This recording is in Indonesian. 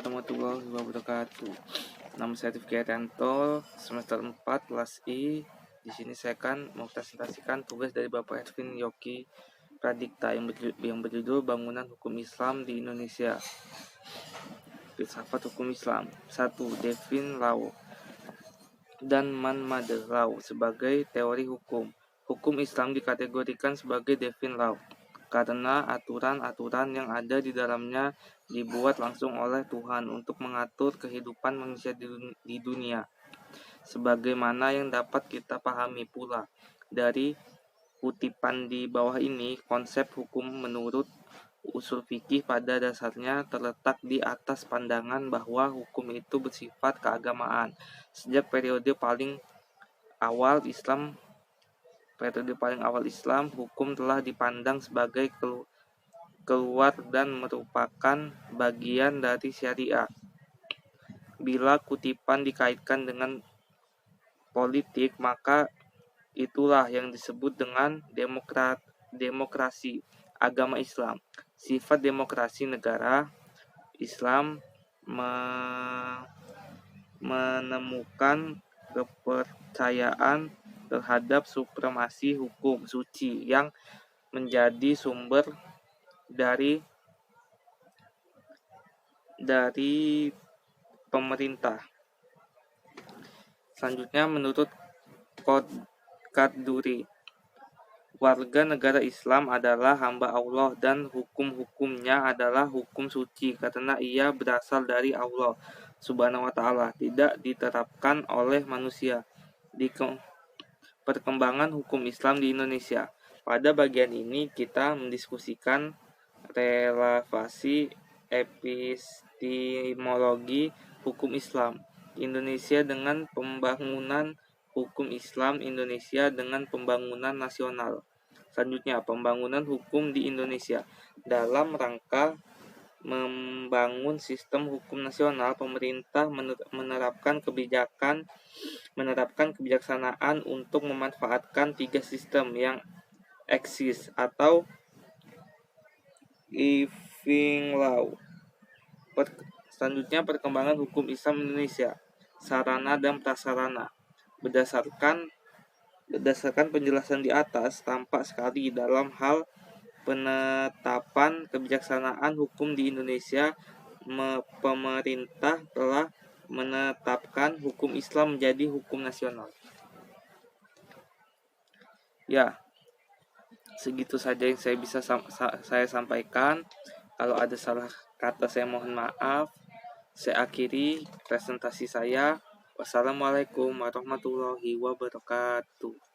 warahmatullahi wabarakatuh. Nama saya Rifki Arianto, semester 4 kelas I. Di sini saya akan mempresentasikan tugas dari Bapak Ervin Yoki Pradikta yang berjudul Bangunan Hukum Islam di Indonesia. Filsafat Hukum Islam. 1. Devin Lau dan Man-Mother Law sebagai teori hukum. Hukum Islam dikategorikan sebagai Devin Law karena aturan-aturan yang ada di dalamnya dibuat langsung oleh Tuhan untuk mengatur kehidupan manusia di dunia. Sebagaimana yang dapat kita pahami pula dari kutipan di bawah ini, konsep hukum menurut usul fikih pada dasarnya terletak di atas pandangan bahwa hukum itu bersifat keagamaan. Sejak periode paling awal Islam, hukum telah dipandang sebagai keluar dan merupakan bagian dari syariat. Bila kutipan dikaitkan dengan politik, maka itulah yang disebut dengan demokrasi agama Islam. Sifat demokrasi negara Islam menemukan kepercayaan terhadap supremasi hukum suci yang menjadi sumber dari pemerintah. Selanjutnya, menurut Qaduri, warga negara Islam adalah hamba Allah dan hukum-hukumnya adalah hukum suci karena ia berasal dari Allah Subhanahu wa Ta'ala, tidak diterapkan oleh manusia. Di perkembangan hukum Islam di Indonesia. Pada bagian ini kita mendiskusikan relevasi epistemologi hukum Islam Indonesia dengan pembangunan hukum Islam Indonesia dengan pembangunan nasional. Selanjutnya, pembangunan hukum di Indonesia. Dalam rangka membangun sistem hukum nasional, pemerintah menerapkan kebijaksanaan untuk memanfaatkan 3 sistem yang eksis atau living law. Selanjutnya, perkembangan hukum Islam Indonesia, sarana dan prasarana. Berdasarkan penjelasan di atas, tampak sekali dalam hal penetapan kebijaksanaan hukum di Indonesia, pemerintah telah menetapkan hukum Islam menjadi hukum nasional. Ya, segitu saja yang saya bisa saya sampaikan. Kalau ada salah kata saya mohon maaf. Saya akhiri presentasi saya. Wassalamualaikum warahmatullahi wabarakatuh.